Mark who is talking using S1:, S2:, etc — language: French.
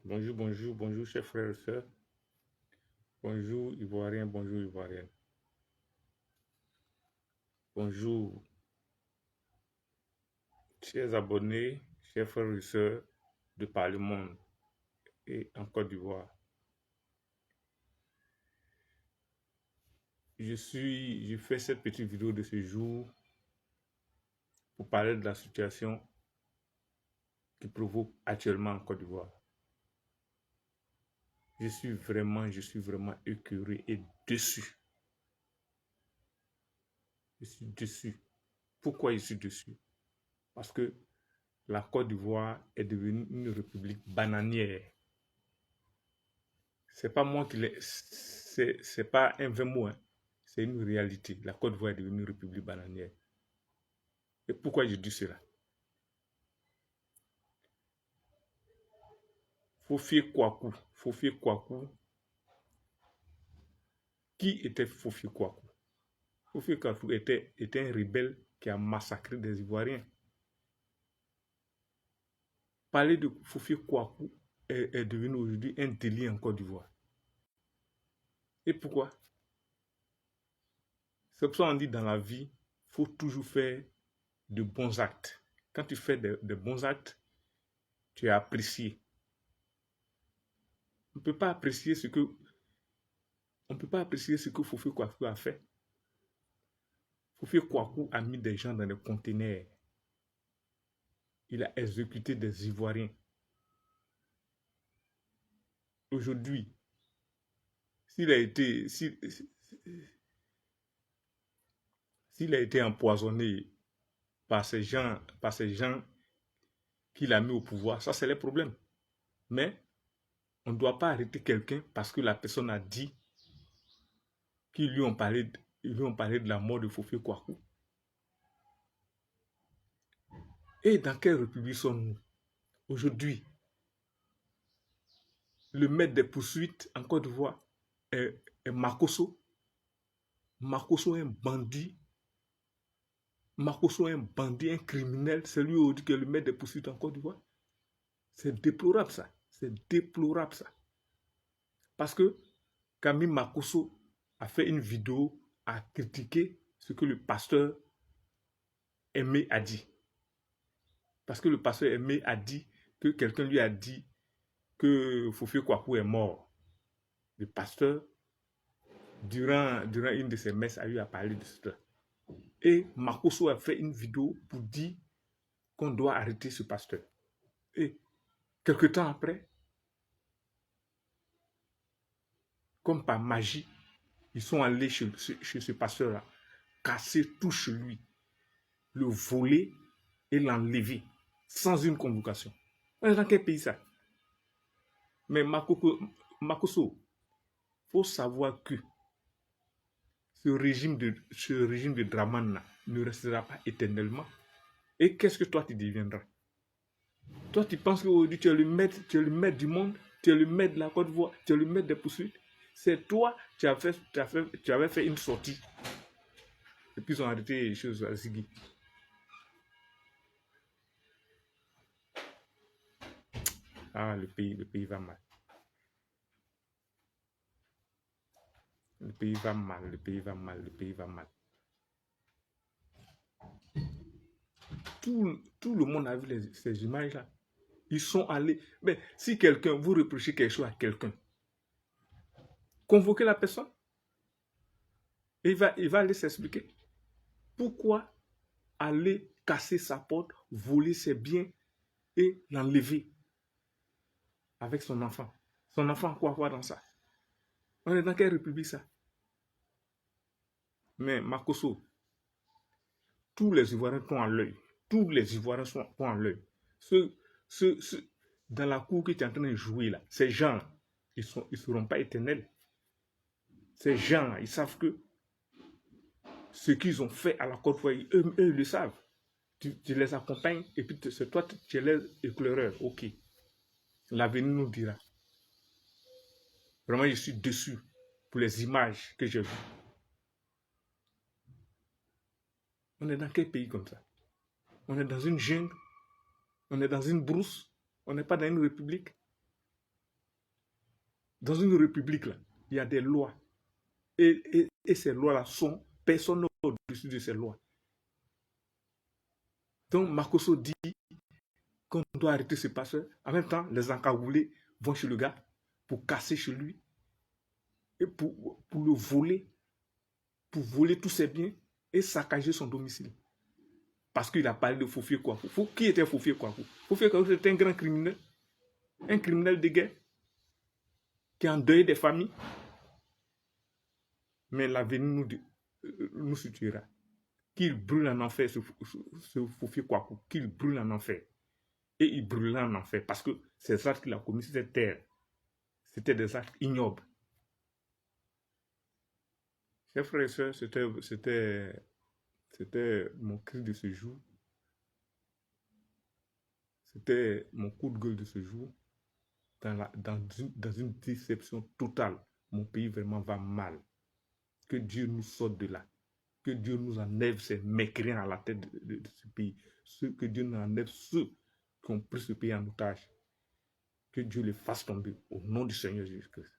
S1: Bonjour, bonjour, bonjour, chers frères et sœurs. Bonjour, Ivoirien, bonjour, Ivoirienne. Bonjour, chers abonnés, chers frères et sœurs de par le monde et en Côte d'Ivoire. Je fais cette petite vidéo de ce jour pour parler de la situation qui provoque actuellement en Côte d'Ivoire. Je suis vraiment écœuré et déçu. Je suis déçu. Pourquoi je suis déçu? Parce que la Côte d'Ivoire est devenue une république bananière. C'est pas moi qui l'ai. C'est pas un vrai mot, hein. C'est une réalité. La Côte d'Ivoire est devenue une république bananière. Et pourquoi je dis cela? Fofi Kouakou. Fofi Kouakou. Qui était Fofi Kouakou? Fofi Kouakou était un rebelle qui a massacré des Ivoiriens. Parler de Fofi Kouakou est devenu aujourd'hui un délit en Côte d'Ivoire. Et pourquoi? C'est pour ça qu'on dit dans la vie, il faut toujours faire de bons actes. Quand tu fais de bons actes, tu es apprécié. On ne peut pas apprécier ce que Fofi Kouakou a fait. Fofi Kouakou a mis des gens dans des conteneurs. Il a exécuté des Ivoiriens. Aujourd'hui, s'il a été empoisonné par ces gens qu'il a mis au pouvoir, ça c'est le problème. Mais on ne doit pas arrêter quelqu'un parce que la personne a dit qu'ils lui ont parlé de la mort de Fofi Kouakou. Et dans quelle république sommes-nous? Aujourd'hui, le maître des poursuites en Côte d'Ivoire est Makosso. Makosso est un bandit. Makosso est un bandit, un criminel. C'est lui qui est le maître des poursuites en Côte d'Ivoire. C'est déplorable ça. C'est déplorable ça. Parce que Camille Makosso a fait une vidéo à critiquer ce que le pasteur Aimé a dit. Parce que le pasteur Aimé a dit que quelqu'un lui a dit que Fofi Kouakou est mort. Le pasteur, durant une de ses messes, a eu à parler de cela. Et Makosso a fait une vidéo pour dire qu'on doit arrêter ce pasteur. Et quelque temps après, comme par magie, ils sont allés chez ce pasteur-là, casser tout chez lui, le voler et l'enlever, sans une convocation. On est dans quel pays ça? Mais Makosso, il faut savoir que ce régime de Dramane ne restera pas éternellement. Et qu'est-ce que toi tu deviendras? Toi tu penses qu'aujourd'hui tu es le maître du monde, tu es le maître de la Côte d'Ivoire, tu es le maître des poursuites. C'est toi tu avais fait une sortie. Et puis ils ont arrêté les choses à Ziggy. Ah, le pays va mal. Le pays va mal, le pays va mal, le pays va mal. Tout le monde a vu ces images-là. Ils sont allés. Mais si vous reprochez quelque chose à quelqu'un, convoquez la personne. Et il va aller s'expliquer. Pourquoi aller casser sa porte, voler ses biens et l'enlever avec son enfant? Son enfant, quoi voir dans ça? On est dans quelle république ça? Mais Makosso, tous les Ivoiriens sont à l'œil. Tous les Ivoiriens sont à l'œil. Dans la cour que tu es en train de jouer là, ces gens, ils ne seront pas éternels. Ces gens, ils savent que ce qu'ils ont fait à la Côte d'Ivoire, eux, ils le savent. Tu les accompagnes et puis c'est toi, tu es les éclaireurs. Ok. L'avenir nous dira. Vraiment, je suis déçu pour les images que j'ai vues. On est dans quel pays comme ça? On est dans une jungle? On est dans une brousse? On n'est pas dans une république? Dans une république, là, il y a des lois. Et ces lois-là sont, personne n'est au-dessus de ces lois. Donc, Marcoso dit qu'on doit arrêter ce passeur. En même temps, les encagoulés vont chez le gars pour casser chez lui et pour le voler, pour voler tous ses biens et saccager son domicile. Parce qu'il a parlé de Fofié Kouakou. Qui était Fofié Kouakou? Fofié Kouakou, c'était un grand criminel, un criminel de guerre qui a endeuillé des familles. Mais l'avenir nous situera. Qu'il brûle en enfer, ce Fofié Kouakou, qu'il brûle en enfer. Et il brûlera en enfer parce que ces actes qu'il a commis sur cette terre, c'était des actes ignobles. Chers frères et sœurs, c'était mon cri de ce jour. C'était mon coup de gueule de ce jour. Dans une déception totale. Mon pays vraiment va mal. Que Dieu nous sorte de là. Que Dieu nous enlève ces mécréants à la tête de ce pays. Que Dieu nous enlève ceux qui ont pris ce pays en otage. Que Dieu les fasse tomber au nom du Seigneur Jésus-Christ.